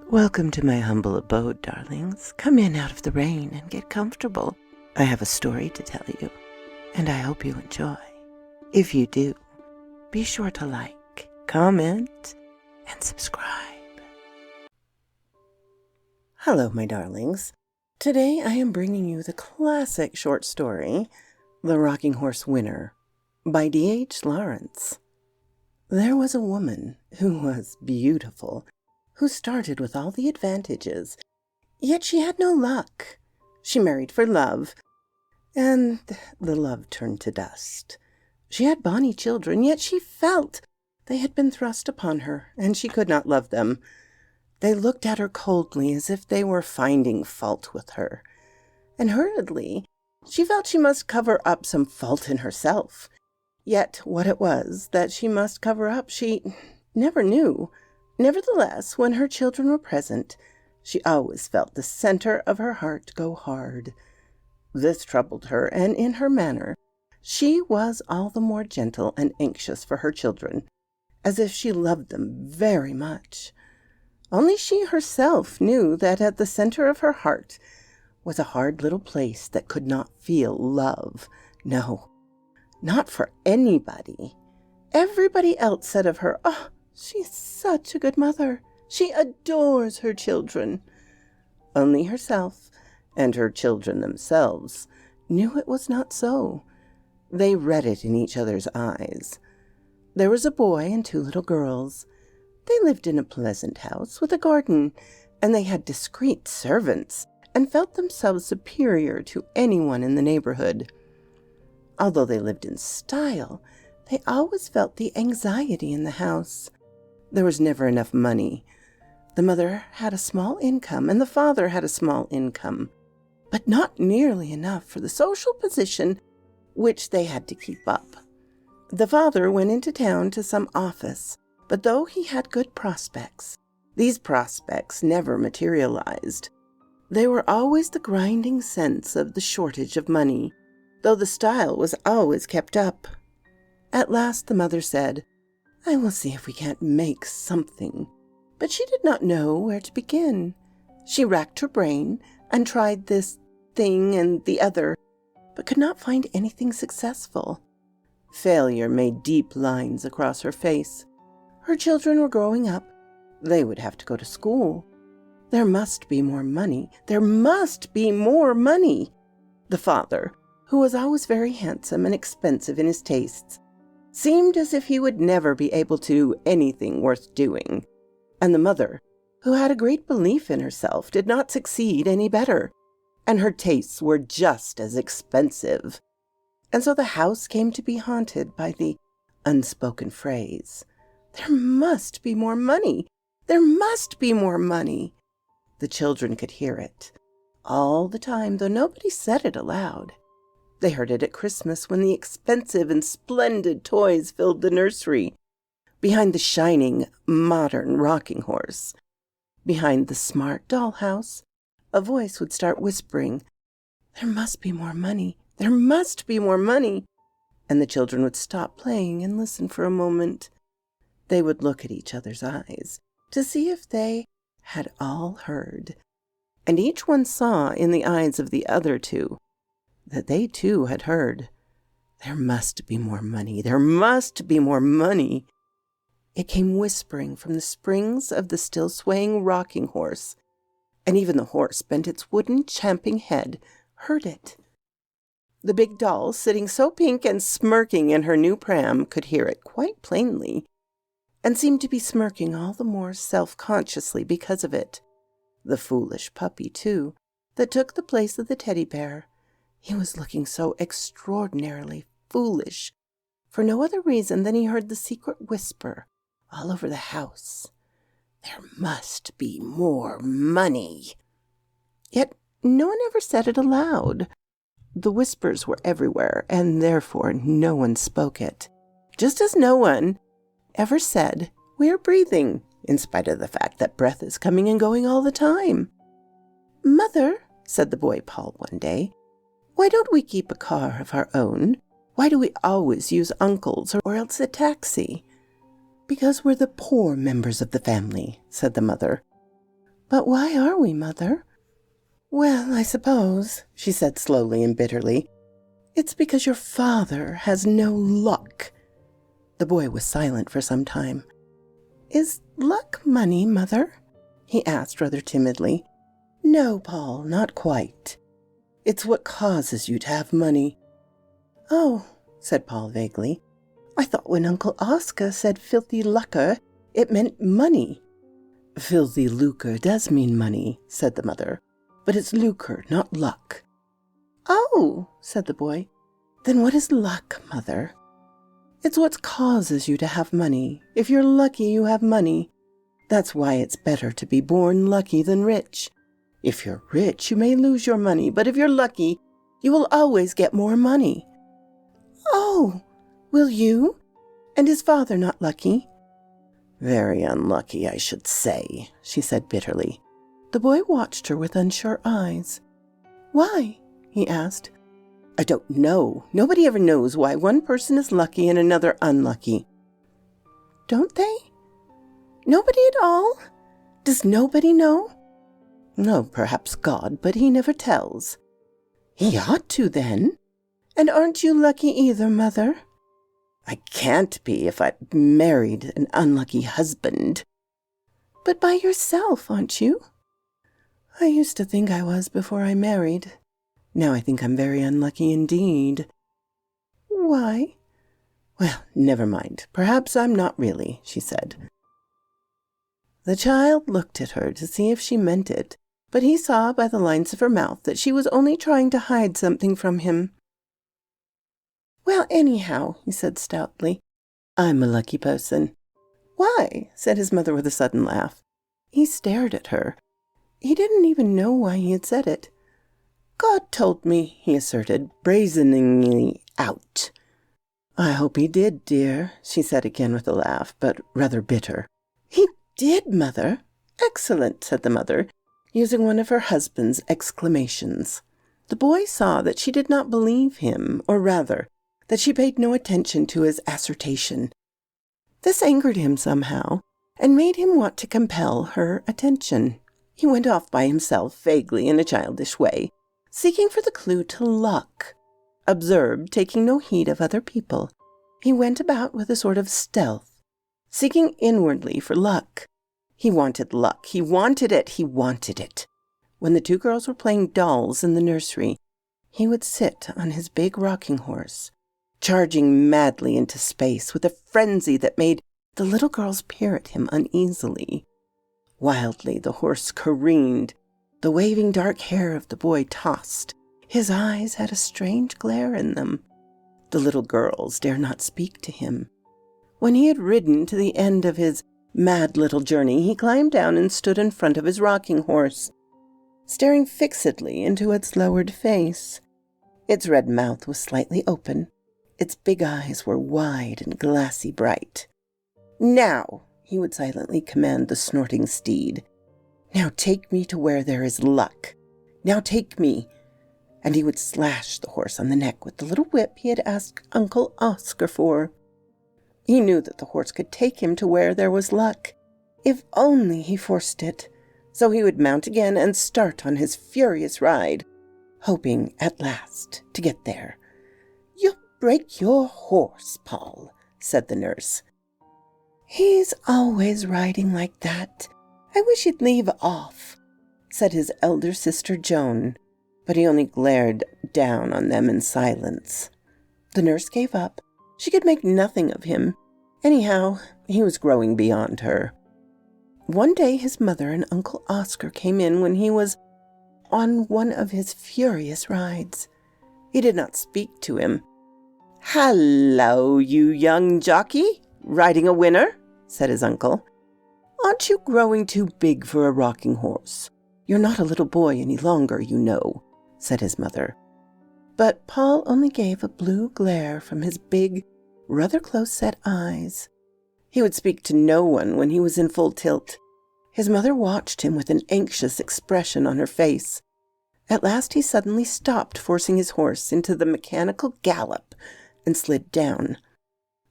Welcome to my humble abode, darlings. Come in out of the rain and get comfortable. I have a story to tell you, and I hope you enjoy. If you do, be sure to like, comment, and subscribe. Hello, my darlings. Today I am bringing you the classic short story, The Rocking Horse Winner, by D.H. Lawrence. There was a woman who was beautiful, who started with all the advantages, yet she had no luck. She married for love, and the love turned to dust. She had bonny children, yet she felt they had been thrust upon her, and she could not love them. They looked at her coldly as if they were finding fault with her, and hurriedly she felt she must cover up some fault in herself. Yet what it was that she must cover up she never knew. Nevertheless, when her children were present, she always felt the center of her heart go hard. This troubled her, and in her manner she was all the more gentle and anxious for her children, as if she loved them very much. Only she herself knew that at the center of her heart was a hard little place that could not feel love. No, not for anybody. Everybody else said of her, "Oh, she's such a good mother. She adores her children." Only herself and her children themselves knew it was not so. They read it in each other's eyes. There was a boy and 2 little girls. They lived in a pleasant house with a garden, and they had discreet servants and felt themselves superior to anyone in the neighborhood. Although they lived in style, they always felt the anxiety in the house. There was never enough money. The mother had a small income, and the father had a small income, but not nearly enough for the social position which they had to keep up. The father went into town to some office, but though he had good prospects, these prospects never materialized. They were always the grinding sense of the shortage of money, though the style was always kept up. At last the mother said, "I will see if we can't make something." But she did not know where to begin. She racked her brain and tried this thing and the other, but could not find anything successful. Failure made deep lines across her face. Her children were growing up. They would have to go to school. There must be more money. There must be more money. The father, who was always very handsome and expensive in his tastes, seemed as if he would never be able to do anything worth doing. And the mother, who had a great belief in herself, did not succeed any better, and her tastes were just as expensive. And so the house came to be haunted by the unspoken phrase, "There must be more money. There must be more money." The children could hear it all the time, though nobody said it aloud. They heard it at Christmas when the expensive and splendid toys filled the nursery, behind the shining, modern rocking horse. Behind the smart dollhouse, a voice would start whispering, "There must be more money. There must be more money." And the children would stop playing and listen for a moment. They would look at each other's eyes to see if they had all heard. And each one saw in the eyes of the other 2 that they too had heard. There must be more money. There must be more money. It came whispering from the springs of the still swaying rocking horse, and even the horse bent its wooden champing head, heard it. The big doll, sitting so pink and smirking in her new pram, could hear it quite plainly, and seemed to be smirking all the more self-consciously because of it. The foolish puppy, too, that took the place of the teddy bear, he was looking so extraordinarily foolish, for no other reason than he heard the secret whisper all over the house, "There must be more money." Yet no one ever said it aloud. The whispers were everywhere, and therefore no one spoke it, just as no one ever said, "We are breathing," in spite of the fact that breath is coming and going all the time. "Mother," said the boy Paul one day, "why don't we keep a car of our own? Why do we always use uncle's or else a taxi?" "Because we're the poor members of the family," said the mother. But why are we, Mother? Well, I suppose, she said slowly and bitterly, it's because your father has no luck. The boy was silent for some time. Is luck money, Mother? He asked rather timidly. No, Paul, not quite. It's what causes you to have money. Oh, said Paul vaguely. I thought when Uncle Oscar said filthy lucre, it meant money. Filthy lucre does mean money, said the mother, but it's lucre, not luck. Oh, said the boy. Then what is luck, Mother? It's what causes you to have money. If you're lucky, you have money. That's why it's better to be born lucky than rich. If you're rich, you may lose your money, but if you're lucky, you will always get more money. Oh, will you? And is father not lucky? Very unlucky, I should say, she said bitterly. The boy watched her with unsure eyes. Why? He asked. I don't know. Nobody ever knows why one person is lucky and another unlucky. Don't they? Nobody at all? Does nobody know? No, perhaps God, but he never tells. He ought to, then. And aren't you lucky either, Mother? I can't be if I married an unlucky husband. But by yourself, aren't you? I used to think I was before I married. Now I think I'm very unlucky indeed. Why? Well, never mind. Perhaps I'm not really, she said. The child looked at her to see if she meant it, but he saw by the lines of her mouth that she was only trying to hide something from him. Well, anyhow, he said stoutly, I'm a lucky person. Why? Said his mother with a sudden laugh. He stared at her. He didn't even know why he had said it. God told me, he asserted, brazenly out. I hope he did, dear, she said again with a laugh, but rather bitter. He did, Mother. Excellent, said the mother, using one of her husband's exclamations. The boy saw that she did not believe him, or rather, that she paid no attention to his assertion. This angered him somehow, and made him want to compel her attention. He went off by himself, vaguely in a childish way, seeking for the clue to luck. Absorbed, taking no heed of other people, he went about with a sort of stealth, seeking inwardly for luck. He wanted luck. He wanted it. He wanted it. When the two girls were playing dolls in the nursery, he would sit on his big rocking horse, charging madly into space with a frenzy that made the little girls peer at him uneasily. Wildly the horse careened. The waving dark hair of the boy tossed. His eyes had a strange glare in them. The little girls dare not speak to him. When he had ridden to the end of his mad little journey, he climbed down and stood in front of his rocking horse, staring fixedly into its lowered face. Its red mouth was slightly open. Its big eyes were wide and glassy bright. Now, he would silently command the snorting steed. Now take me to where there is luck. Now take me. And he would slash the horse on the neck with the little whip he had asked Uncle Oscar for. He knew that the horse could take him to where there was luck, if only he forced it. So he would mount again and start on his furious ride, hoping at last to get there. You'll break your horse, Paul, said the nurse. He's always riding like that. I wish he'd leave off, said his elder sister Joan, but he only glared down on them in silence. The nurse gave up. She could make nothing of him. Anyhow, he was growing beyond her. One day his mother and Uncle Oscar came in when he was on one of his furious rides. He did not speak to him. "Hallo, you young jockey, riding a winner?" said his uncle. "Aren't you growing too big for a rocking horse? You're not a little boy any longer, you know," said his mother. But Paul only gave a blue glare from his big, rather close-set eyes. He would speak to no one when he was in full tilt. His mother watched him with an anxious expression on her face. At last he suddenly stopped forcing his horse into the mechanical gallop and slid down.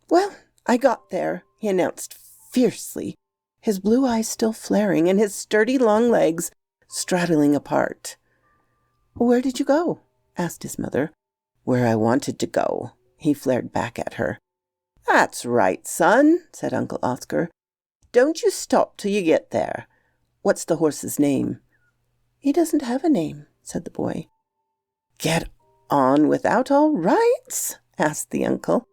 "Well, I got there," he announced fiercely. his blue eyes still flaring and his sturdy long legs straddling apart. "Where did you go?" asked his mother. "Where I wanted to go," he flared back at her. "That's right, son," said Uncle Oscar. "Don't you stop till you get there. What's the horse's name?" "He doesn't have a name," said the boy. "Get on without all rights?" asked the uncle.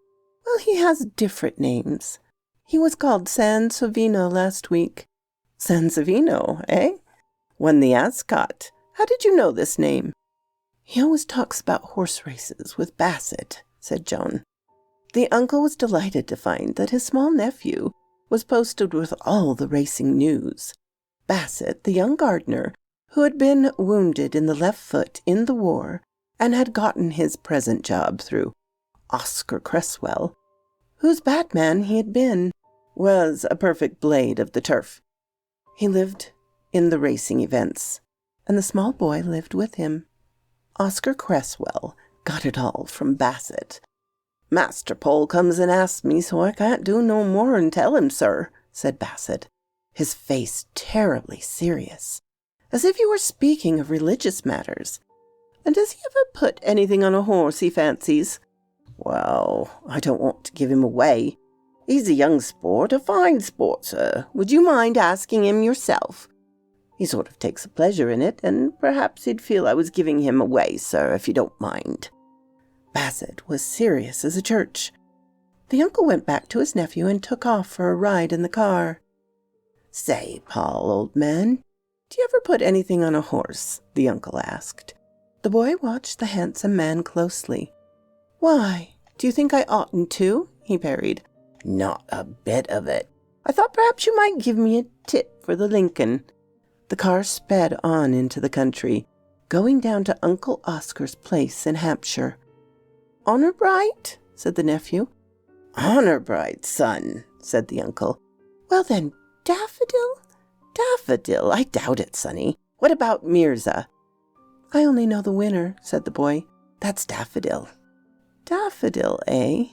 "Well, he has different names. He was called Sansovino last week." "Sansovino, eh? Won the Ascot. How did you know this name?" "He always talks about horse races with Bassett," said Joan. The uncle was delighted to find that his small nephew was posted with all the racing news. Bassett, the young gardener, who had been wounded in the left foot in the war and had gotten his present job through Oscar Cresswell, whose batman he had been, was a perfect blade of the turf. He lived in the racing events, and the small boy lived with him. Oscar Cresswell got it all from Bassett. "Master Pole comes and asks me, so I can't do no more'n tell him, sir," said Bassett, his face terribly serious, as if he were speaking of religious matters. "And does he ever put anything on a horse he fancies?" "Well, I don't want to give him away. He's a young sport, a fine sport, sir. Would you mind asking him yourself? He sort of takes a pleasure in it, and perhaps he'd feel I was giving him away, sir, if you don't mind." Bassett was serious as a church. The uncle went back to his nephew and took off for a ride in the car. "Say, Paul, old man, do you ever put anything on a horse?" the uncle asked. The boy watched the handsome man closely. "Why, do you think I oughtn't to?" he parried. "Not a bit of it. I thought perhaps you might give me a tip for the Lincoln." The car sped on into the country, going down to Uncle Oscar's place in Hampshire. "Honor bright?" said the nephew. "Honor bright, son," said the uncle. "Well then, Daffodil?" "Daffodil? I doubt it, sonny. What about Mirza?" "I only know the winner," said the boy. "That's Daffodil." "Daffodil, eh?"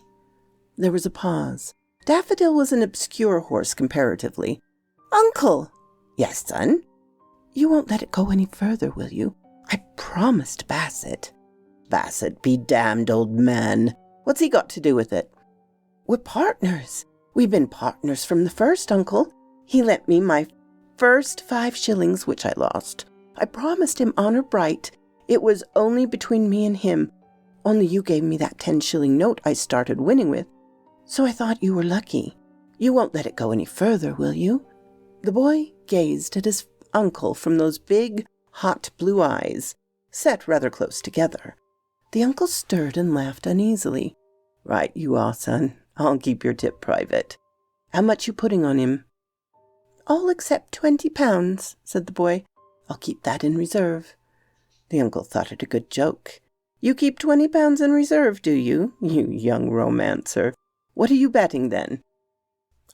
There was a pause. Daffodil was an obscure horse comparatively. "Uncle!" "Yes, son?" "You won't let it go any further, will you? I promised Bassett." "Bassett be damned, old man. What's he got to do with it?" "We're partners. We've been partners from the first, Uncle. He lent me my first 5 shillings, which I lost. I promised him honor bright. It was only between me and him. Only you gave me that 10-shilling note I started winning with. So I thought you were lucky. You won't let it go any further, will you?" The boy gazed at his uncle from those big, hot blue eyes, set rather close together. The uncle stirred and laughed uneasily. "Right you are, son. I'll keep your tip private. How much you putting on him?" "All except 20 pounds," said the boy. "I'll keep that in reserve." The uncle thought it a good joke. "You keep 20 pounds in reserve, do you? You young romancer. What are you betting, then?"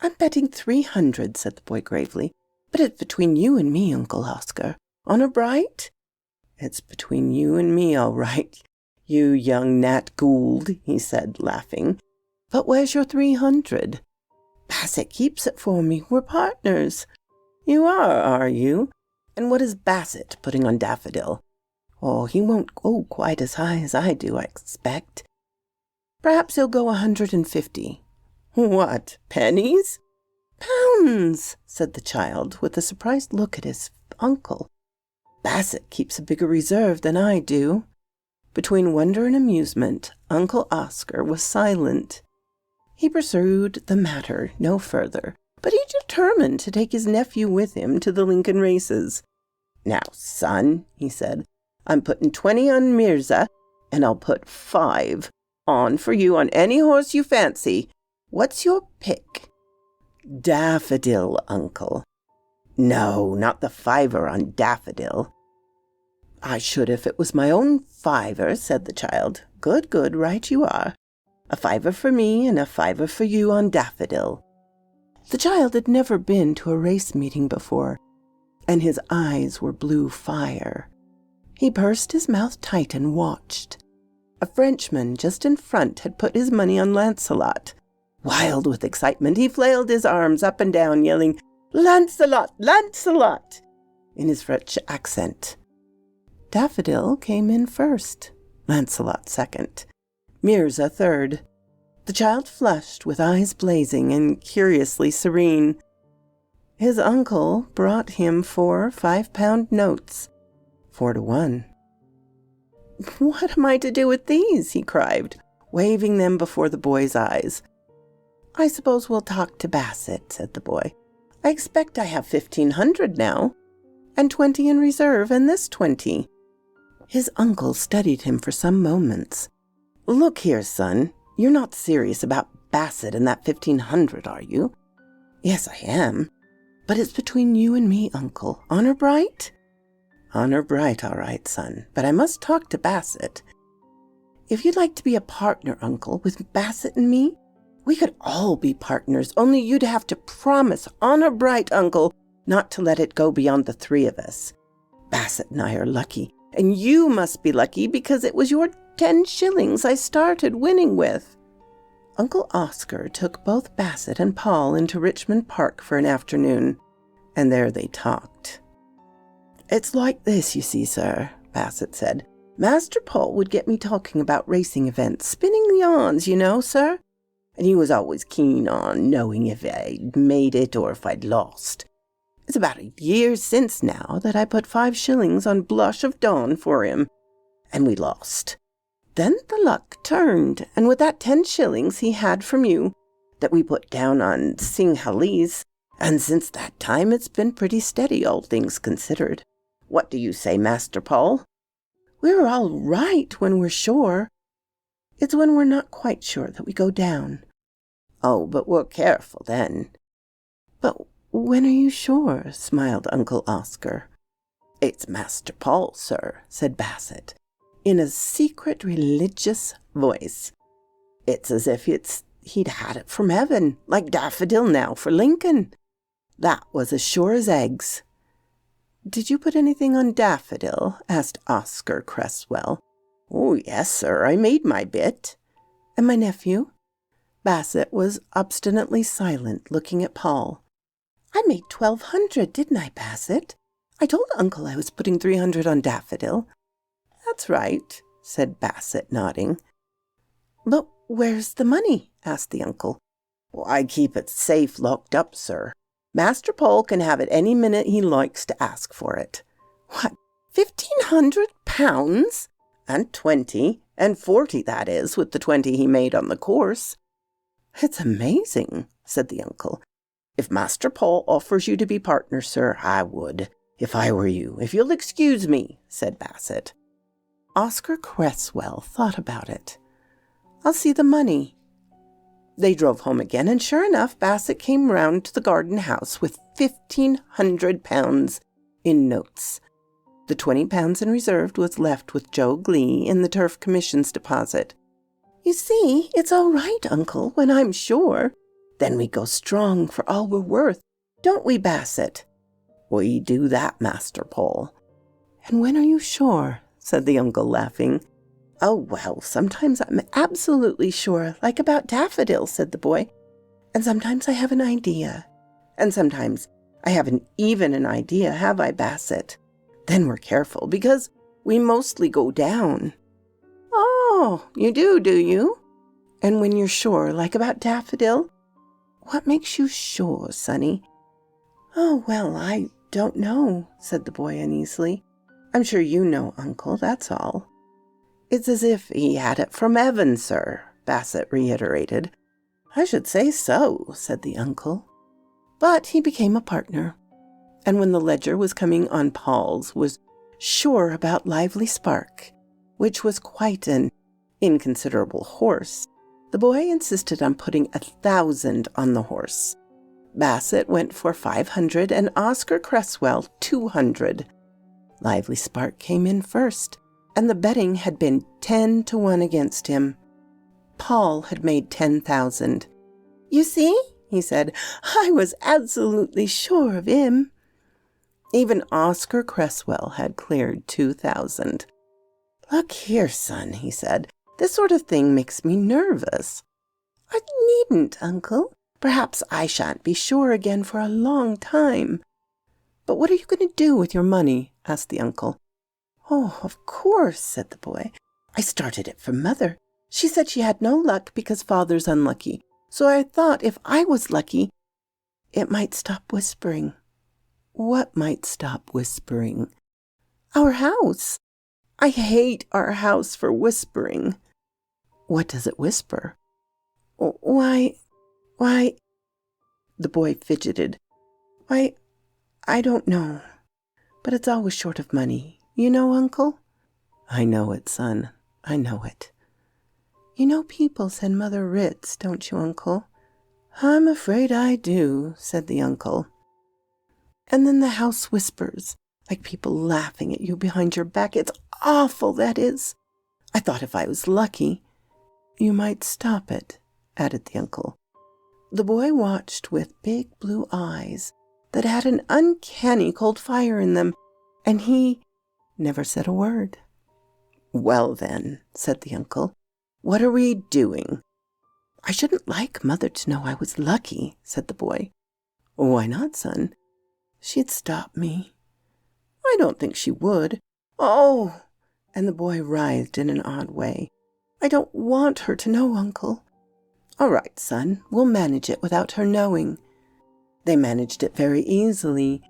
"I'm betting 300, said the boy gravely. "But it's between you and me, Uncle Oscar. Honor bright?" "It's between you and me, all right, you young Nat Gould," he said, laughing. "But where's your 300? "Bassett keeps it for me. We're partners." "You are you? And what is Bassett putting on Daffodil?" "Oh, he won't go quite as high as I do, I expect. Perhaps he'll go 150. "What, pennies?" "Pounds," said the child, with a surprised look at his uncle. "Bassett keeps a bigger reserve than I do." Between wonder and amusement, Uncle Oscar was silent. He pursued the matter no further, but he determined to take his nephew with him to the Lincoln races. "Now, son," he said, "I'm putting 20 on Mirza, and I'll put 5 on for you on any horse you fancy. What's your pick?" "Daffodil, uncle." "No, not the 5 on Daffodil." "I should if it was my own 5, said the child. Good, right you are. A 5 for me and a 5 for you on Daffodil." The child had never been to a race meeting before, and his eyes were blue fire. He pursed his mouth tight and watched. A Frenchman just in front had put his money on Lancelot. Wild with excitement, he flailed his arms up and down, yelling, Lancelot, Lancelot, in his French accent. Daffodil came in first, Lancelot second, Mirza third. The child flushed with eyes blazing and curiously serene. His uncle brought him 4 5-pound notes, 4 to 1. "What am I to do with these?" he cried, waving them before the boy's eyes. "I suppose we'll talk to Bassett," said the boy. "I expect I have 1,500 now, and 20 in reserve, and this 20. His uncle studied him for some moments. "Look here, son, you're not serious about Bassett and that 1,500, are you?" "Yes, I am. But it's between you and me, uncle. Honor bright?" "Honor bright, all right, son, but I must talk to Bassett." "If you'd like to be a partner, uncle, with Bassett and me, we could all be partners, only you'd have to promise, honor bright, uncle, not to let it go beyond the 3 of us. Bassett and I are lucky, and you must be lucky because it was your 10 shillings I started winning with." Uncle Oscar took both Bassett and Paul into Richmond Park for an afternoon, and there they talked. "It's like this, you see, sir," Bassett said. "Master Paul would get me talking about racing events, spinning yarns, you know, sir. And he was always keen on knowing if I'd made it or if I'd lost. It's about a year since now that I put 5 shillings on Blush of Dawn for him, and we lost. Then the luck turned, and with that 10 shillings he had from you, that we put down on Sinhalese, and since that time it's been pretty steady, all things considered. What do you say, Master Paul?" "We're all right when we're sure. It's when we're not quite sure that we go down." "Oh, but we're careful then." "But when are you sure?" smiled Uncle Oscar. "It's Master Paul, sir," said Bassett, in a secret religious voice. "It's as if he'd had it from heaven, like Daffodil now for Lincoln. That was as sure as eggs." "Did you put anything on Daffodil?" asked Oscar Cresswell. "Oh, yes, sir, I made my bit." "And my nephew?" Bassett was obstinately silent, looking at Paul. "I made 1,200, didn't I, Bassett? I told Uncle I was putting 300 on Daffodil." "That's right," said Bassett, nodding. "But where's the money?" asked the uncle. "Well, I keep it safe locked up, sir. Master Paul can have it any minute he likes to ask for it." "What, 1,500 pounds? "And 20, and 40, that is, with the 20 he made on the course." "It's amazing," said the uncle. "If Master Paul offers you to be partner, sir, I would, if I were you, if you'll excuse me," said Bassett. Oscar Cresswell thought about it. "I'll see the money." They drove home again, and sure enough, Bassett came round to the garden house with 1,500 pounds in notes. The 20 pounds in reserve was left with Joe Glee in the Turf Commission's deposit. "You see, it's all right, Uncle, when I'm sure. Then we go strong for all we're worth, don't we, Bassett?" "We do that, Master Paul." "And when are you sure?" said the uncle, laughing. "Oh, well, sometimes I'm absolutely sure, like about Daffodil," said the boy. "And sometimes I have an idea. And sometimes I haven't even an idea, have I, Bassett? Then we're careful, because we mostly go down." "Oh, you do you? And when you're sure, like about Daffodil? What makes you sure, sonny?" "Oh, well, I don't know," said the boy uneasily. "I'm sure you know, Uncle, that's all." "It's as if he had it from heaven, sir," Bassett reiterated. "I should say so," said the uncle. But he became a partner, and when the ledger was coming on Paul's, was sure about Lively Spark, which was quite an inconsiderable horse. The boy insisted on putting 1,000 on the horse. Bassett went for 500 and Oscar Cresswell 200. Lively Spark came in first, and the betting had been 10 to 1 against him. Paul had made 10,000. "You see," he said, "I was absolutely sure of him." Even Oscar Cresswell had cleared 2,000. "Look here, son," he said, "this sort of thing makes me nervous." "I needn't, Uncle. Perhaps I shan't be sure again for a long time." "But what are you going to do with your money?" asked the uncle. "Oh, of course," said the boy. "I started it for Mother. She said she had no luck because Father's unlucky. So I thought if I was lucky, it might stop whispering." "What might stop whispering?" "Our house. I hate our house for whispering." "What does it whisper?" Why, the boy fidgeted. "Why, I don't know. But it's always short of money. You know, Uncle?" "I know it, son. I know it." "You know people send Mother writs, don't you, Uncle?" "I'm afraid I do," said the uncle. "And then the house whispers, like people laughing at you behind your back. It's awful, that is. I thought if I was lucky—" "You might stop it," added the uncle. The boy watched with big blue eyes that had an uncanny cold fire in them, and he never said a word. "Well, then," said the uncle, "what are we doing?" "I shouldn't like Mother to know I was lucky," said the boy. "Why not, son?" "She'd stop me." "I don't think she would." "Oh!" and the boy writhed in an odd way. "I don't want her to know, Uncle." "All right, son, we'll manage it without her knowing." They managed it very easily.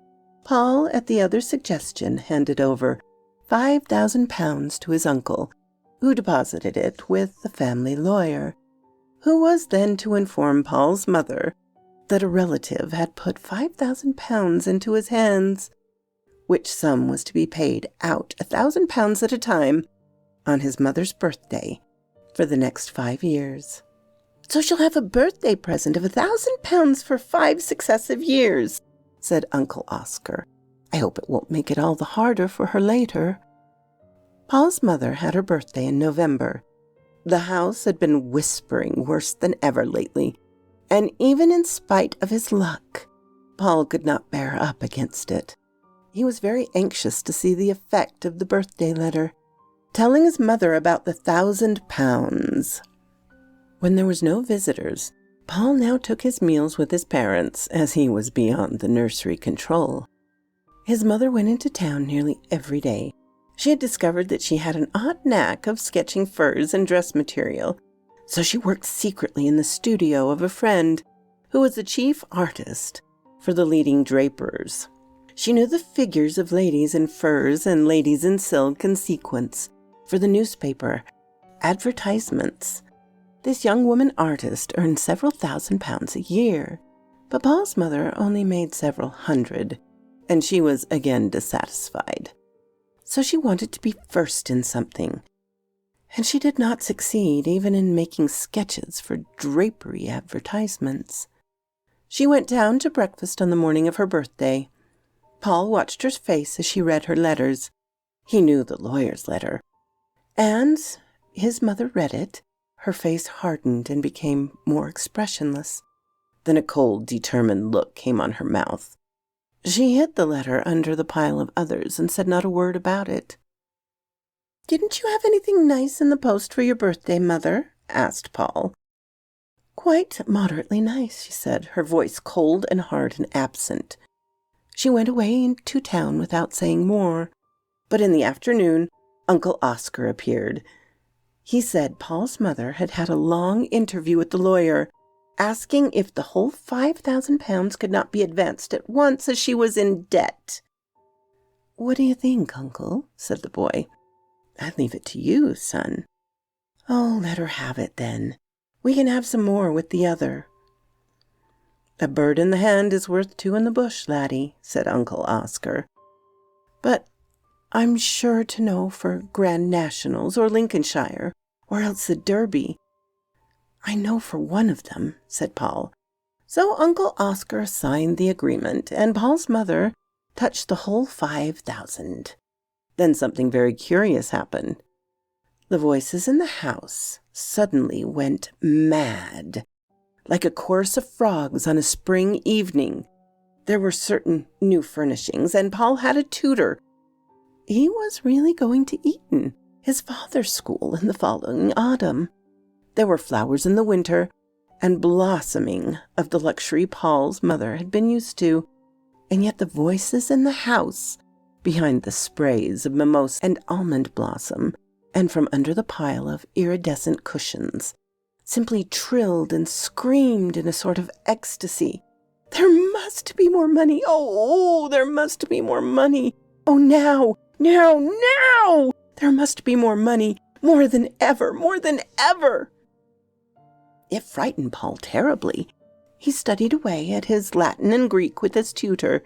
Paul, at the other's suggestion, handed over £5,000 to his uncle, who deposited it with the family lawyer, who was then to inform Paul's mother that a relative had put £5,000 into his hands, which sum was to be paid out £1,000 at a time on his mother's birthday for the next 5 years. "So she'll have a birthday present of £1,000 for 5 successive years," said Uncle Oscar. "I hope it won't make it all the harder for her later." Paul's mother had her birthday in November. The house had been whispering worse than ever lately, and even in spite of his luck, Paul could not bear up against it. He was very anxious to see the effect of the birthday letter, telling his mother about the £1,000. When there was no visitors, Paul now took his meals with his parents, as he was beyond the nursery control. His mother went into town nearly every day. She had discovered that she had an odd knack of sketching furs and dress material, so she worked secretly in the studio of a friend who was the chief artist for the leading drapers. She knew the figures of ladies in furs and ladies in silk and sequins for the newspaper advertisements. This young woman artist earned several £1,000s a year, but Paul's mother only made several hundred, and she was again dissatisfied. So she wanted to be first in something, and she did not succeed even in making sketches for drapery advertisements. She went down to breakfast on the morning of her birthday. Paul watched her face as she read her letters. He knew the lawyer's letter, and his mother read it. Her face hardened and became more expressionless. Then a cold, determined look came on her mouth. She hid the letter under the pile of others and said not a word about it. "Didn't you have anything nice in the post for your birthday, Mother?" asked Paul. "Quite moderately nice," she said, her voice cold and hard and absent. She went away into town without saying more, but in the afternoon Uncle Oscar appeared. He said Paul's mother had had a long interview with the lawyer, asking if the whole £5,000 could not be advanced at once, as she was in debt. "What do you think, Uncle?" said the boy. "I'd leave it to you, son." "Oh, let her have it, then. We can have some more with the other." "A bird in the hand is worth 2 in the bush, laddie," said Uncle Oscar. "But I'm sure to know for Grand Nationals or Lincolnshire, or else the Derby." "I know for one of them," said Paul. So Uncle Oscar signed the agreement, and Paul's mother touched the whole 5,000. Then something very curious happened. The voices in the house suddenly went mad, like a chorus of frogs on a spring evening. There were certain new furnishings, and Paul had a tutor. He was really going to Eton, his father's school, in the following autumn. There were flowers in the winter, and blossoming of the luxury Paul's mother had been used to, and yet the voices in the house, behind the sprays of mimosa and almond blossom, and from under the pile of iridescent cushions, simply trilled and screamed in a sort of ecstasy. There must be more money. Oh, there must be more money. Oh, now. There must be more money. More than ever. It frightened Paul terribly. He studied away at his Latin and Greek with his tutor,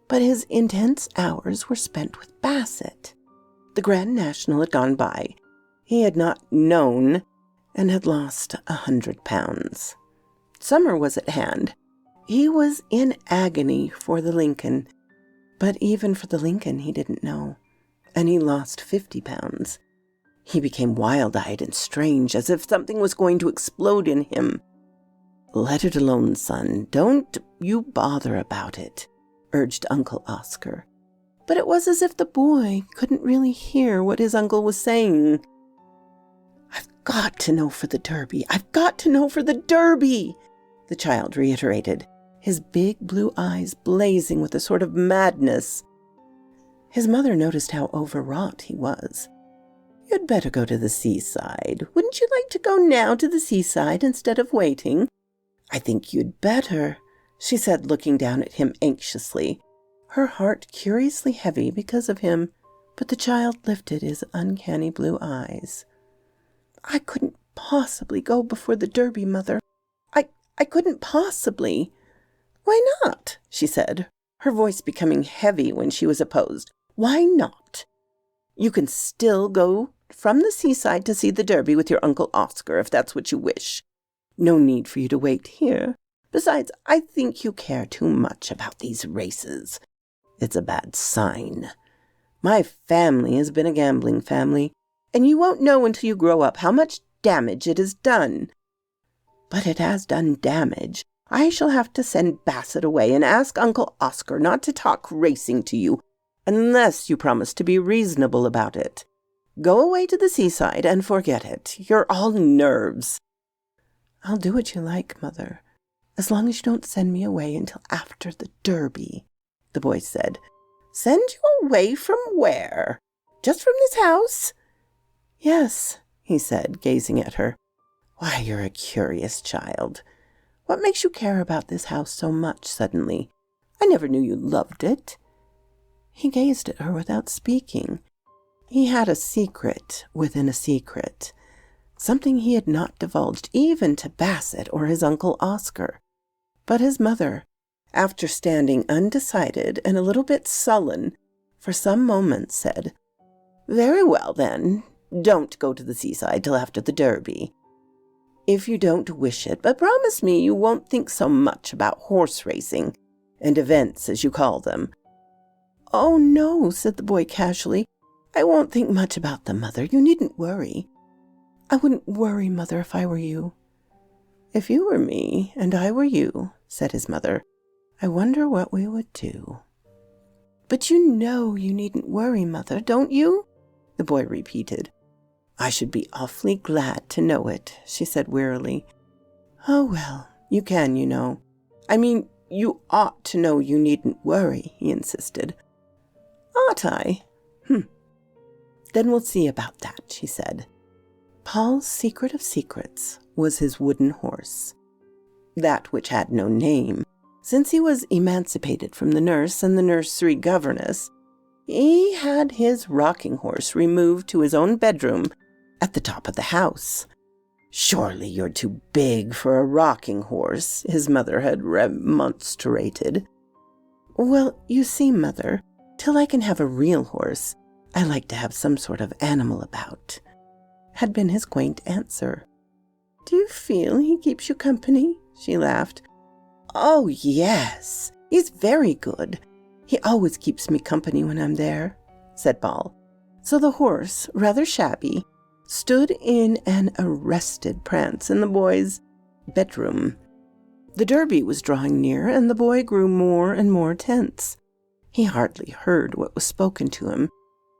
but his intense hours were spent with Bassett. The Grand National had gone by. He had not known and had lost 100 pounds. Summer was at hand. He was in agony for the Lincoln, but even for the Lincoln he didn't know, and he lost 50 pounds. He became wild-eyed and strange, as if something was going to explode in him. "Let it alone, son. Don't you bother about it," urged Uncle Oscar. But it was as if the boy couldn't really hear what his uncle was saying. "I've got to know for the Derby. The child reiterated, his big blue eyes blazing with a sort of madness. His mother noticed how overwrought he was. "You'd better go to the seaside. Wouldn't you like to go now to the seaside instead of waiting?" "I think you'd better," she said, looking down at him anxiously, her heart curiously heavy because of him, but the child lifted his uncanny blue eyes. "I couldn't possibly go before the Derby, Mother. I couldn't possibly." "Why not?" she said, her voice becoming heavy when she was opposed. "Why not? You can still go from the seaside to see the Derby with your Uncle Oscar, if that's what you wish. No need for you to wait here. Besides, I think you care too much about these races. It's a bad sign. My family has been a gambling family, and you won't know until you grow up how much damage it has done. But it has done damage. I shall have to send Bassett away and ask Uncle Oscar not to talk racing to you, unless you promise to be reasonable about it. Go away to the seaside and forget it. You're all nerves." "I'll do what you like, Mother, as long as you don't send me away until after the Derby," the boy said. "Send you away from where? Just from this house?" "Yes," he said, gazing at her. "Why, you're a curious child. What makes you care about this house so much suddenly? I never knew you loved it." He gazed at her without speaking. He had a secret within a secret, something he had not divulged even to Bassett or his Uncle Oscar. But his mother, after standing undecided and a little bit sullen for some moments, said, "Very well, then, don't go to the seaside till after the Derby, if you don't wish it, but promise me you won't think so much about horse racing and events, as you call them." "Oh, no," said the boy casually. "I won't think much about them, Mother. You needn't worry." "I wouldn't worry, Mother, if I were you." "If you were me and I were you," said his mother, "I wonder what we would do." "But you know you needn't worry, Mother, don't you?" the boy repeated. "I should be awfully glad to know it," she said wearily. "Oh, well, you can, you know. I mean, you ought to know you needn't worry," he insisted. "Ought I? Then we'll see about that," she said. Paul's secret of secrets was his wooden horse, that which had no name. Since he was emancipated from the nurse and the nursery governess, he had his rocking horse removed to his own bedroom at the top of the house. "Surely you're too big for a rocking horse," his mother had remonstrated. "Well, you see, Mother, till I can have a real horse, I like to have some sort of animal about," had been his quaint answer. "Do you feel he keeps you company?" she laughed. "Oh, yes, he's very good. He always keeps me company when I'm there," said Paul. So the horse, rather shabby, stood in an arrested prance in the boy's bedroom. The Derby was drawing near, and the boy grew more and more tense. He hardly heard what was spoken to him.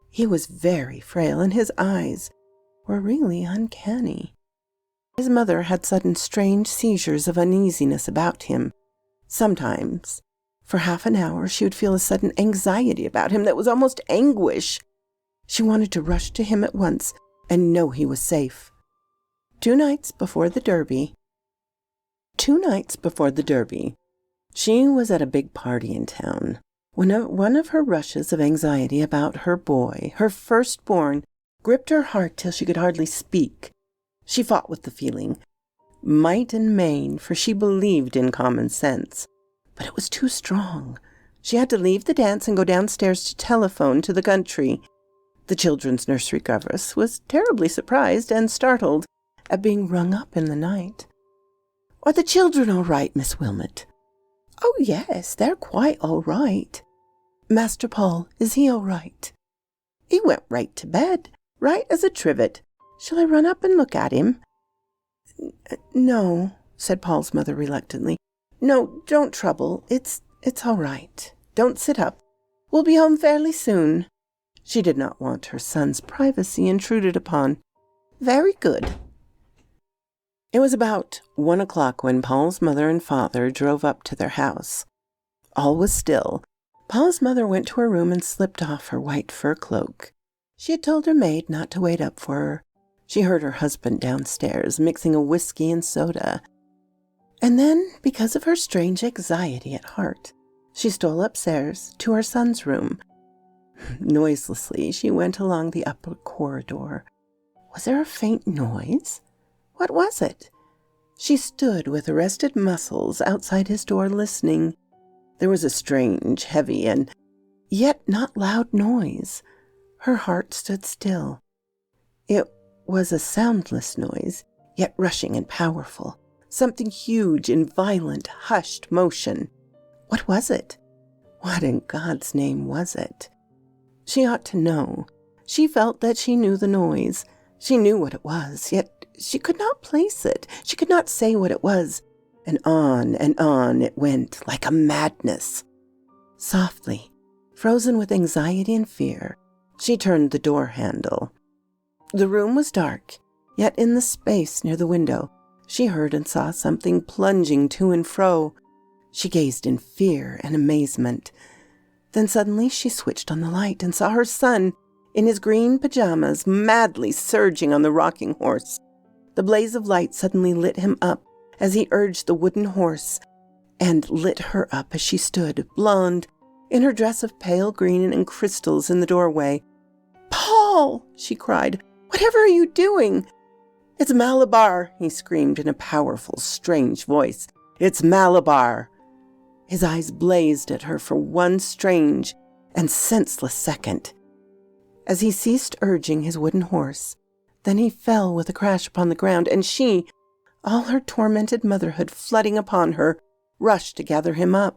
He was very frail, and his eyes were really uncanny. His mother had sudden strange seizures of uneasiness about him. Sometimes, for half an hour, she would feel a sudden anxiety about him that was almost anguish. She wanted to rush to him at once and know he was safe. 2 nights before the Derby, she was at a big party in town when one of her rushes of anxiety about her boy, her firstborn, gripped her heart till she could hardly speak. She fought with the feeling, might and main, for she believed in common sense. But it was too strong. She had to leave the dance and go downstairs to telephone to the country. The children's nursery governess was terribly surprised and startled at being rung up in the night. "Are the children all right, Miss Wilmot?" "Oh, yes, they're quite all right." "Master Paul, is he all right?" "He went right to bed, right as a trivet. Shall I run up and look at him?" "No," said Paul's mother reluctantly. "No, don't trouble. It's all right. Don't sit up. We'll be home fairly soon." She did not want her son's privacy intruded upon. "Very good." It was about 1 o'clock when Paul's mother and father drove up to their house. All was still. Paul's mother went to her room and slipped off her white fur cloak. She had told her maid not to wait up for her. She heard her husband downstairs mixing a whiskey and soda. And then, because of her strange anxiety at heart, she stole upstairs to her son's room. Noiselessly, she went along the upper corridor. Was there a faint noise? What was it? She stood with arrested muscles outside his door listening. There was a strange, heavy, and yet not loud noise. Her heart stood still. It was a soundless noise, yet rushing and powerful. Something huge in violent, hushed motion. What was it? What in God's name was it? She ought to know. She felt that she knew the noise. She knew what it was, yet she could not place it. She could not say what it was. And on it went like a madness. Softly, frozen with anxiety and fear, she turned the door handle. The room was dark, yet in the space near the window, she heard and saw something plunging to and fro. She gazed in fear and amazement. Then suddenly she switched on the light and saw her son in his green pajamas madly surging on the rocking horse. The blaze of light suddenly lit him up as he urged the wooden horse, and lit her up as she stood, blonde, in her dress of pale green and crystals in the doorway. "Paul!" she cried. "Whatever are you doing?" "It's Malabar!" he screamed in a powerful, strange voice. "It's Malabar!" His eyes blazed at her for one strange and senseless second. As he ceased urging his wooden horse, then he fell with a crash upon the ground, and she, all her tormented motherhood flooding upon her, rushed to gather him up.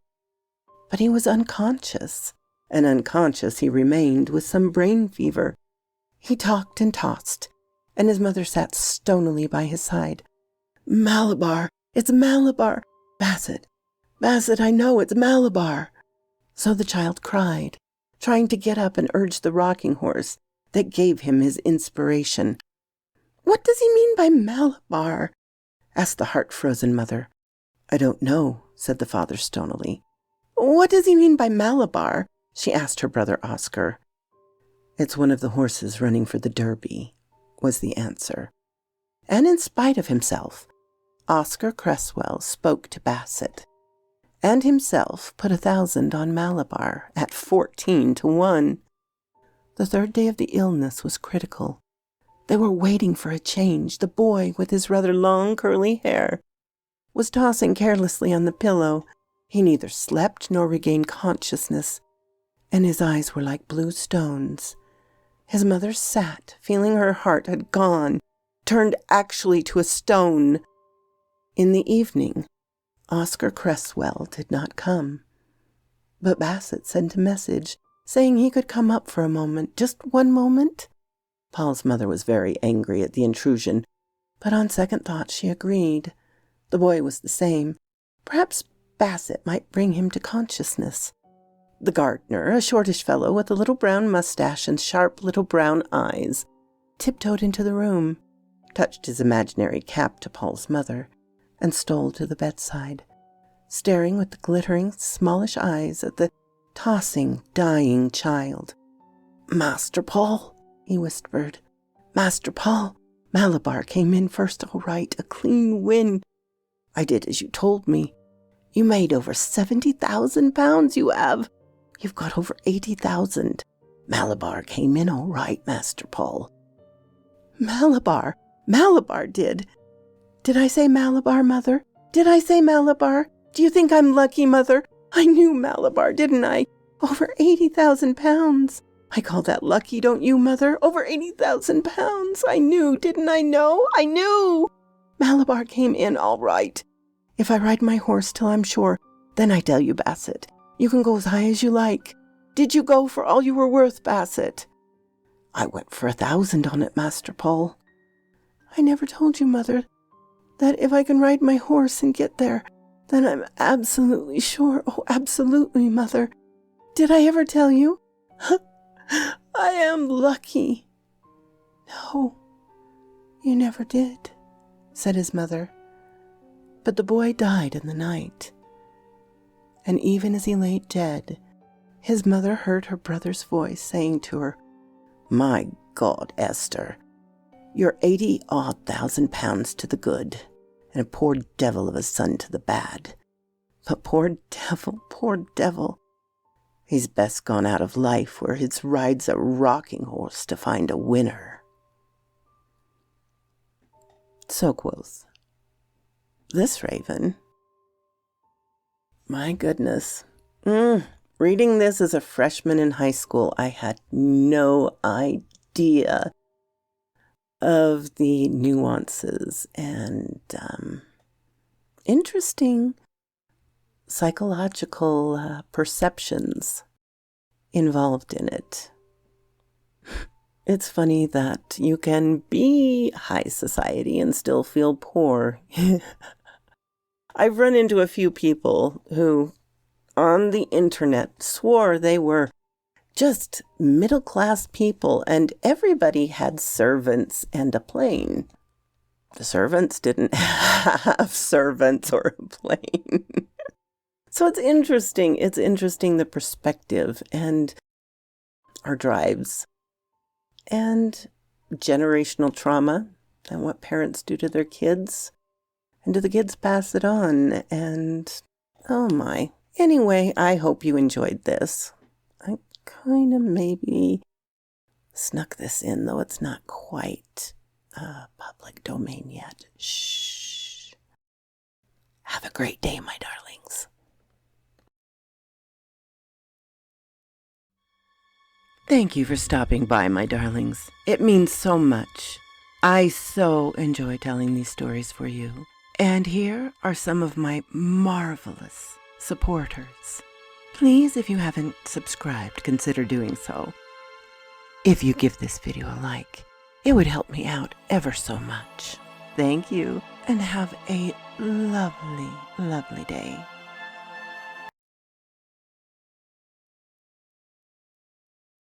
But he was unconscious, and unconscious he remained with some brain fever. He talked and tossed, and his mother sat stonily by his side. "Malabar! It's Malabar! Bassett! Bassett, I know it's Malabar!" So the child cried, trying to get up and urge the rocking horse that gave him his inspiration. "What does he mean by Malabar?" asked the heart-frozen mother. "I don't know," said the father stonily. "What does he mean by Malabar?" she asked her brother Oscar. "It's one of the horses running for the Derby," was the answer. And in spite of himself, Oscar Cresswell spoke to Bassett, and himself put 1,000 on Malabar at 14-1. The 3rd day of the illness was critical. They were waiting for a change. The boy, with his rather long curly hair, was tossing carelessly on the pillow. He neither slept nor regained consciousness, and his eyes were like blue stones. His mother sat, feeling her heart had gone, turned actually to a stone. In the evening, Oscar Cresswell did not come, but Bassett sent a message saying he could come up for a moment, just one moment. Paul's mother was very angry at the intrusion, but on second thought she agreed. The boy was the same. Perhaps Bassett might bring him to consciousness. The gardener, a shortish fellow with a little brown mustache and sharp little brown eyes, tiptoed into the room. touched his imaginary cap to Paul's mother, and stole to the bedside, staring with the glittering, smallish eyes at the tossing, dying child. "Master Paul," he whispered. "Master Paul, Malabar came in first all right, a clean win. I did as you told me. You made over 70,000 pounds, you have. You've got over 80,000. Malabar came in all right, Master Paul." "Malabar? Malabar did? Did I say Malabar, Mother? Did I say Malabar? Do you think I'm lucky, Mother? I knew Malabar, didn't I? Over 80,000 pounds. I call that lucky, don't you, Mother? Over 80,000 pounds. I knew, didn't I know? I knew. Malabar came in all right. If I ride my horse till I'm sure, then I tell you, Bassett, you can go as high as you like. Did you go for all you were worth, Bassett?" "I went for 1,000 on it, Master Paul." "I never told you, Mother, that if I can ride my horse and get there, then I'm absolutely sure. Oh, absolutely, Mother. Did I ever tell you? I am lucky." "No, you never did," said his mother. But the boy died in the night. And even as he lay dead, his mother heard her brother's voice saying to her, "My God, Esther, you're 80-odd thousand pounds to the good, and a poor devil of a son to the bad. But poor devil, he's best gone out of life where he rides a rocking horse to find a winner." So quoth this raven. My goodness. Reading this as a freshman in high school, I had no idea of the nuances and interesting psychological perceptions involved in it. It's funny that you can be high society and still feel poor. I've run into a few people who, on the internet, swore they were just middle-class people and everybody had servants and a plane. The servants didn't have servants or a plane. So it's interesting. It's interesting the perspective and our drives and generational trauma and what parents do to their kids. And do the kids pass it on? And, oh my. Anyway, I hope you enjoyed this. I kind of maybe snuck this in, though it's not quite public domain yet. Shh. Have a great day, my darlings. Thank you for stopping by, my darlings. It means so much. I so enjoy telling these stories for you. And here are some of my marvelous supporters. Please, if you haven't subscribed, consider doing so. If you give this video a like, it would help me out ever so much. Thank you, and have a lovely, lovely day.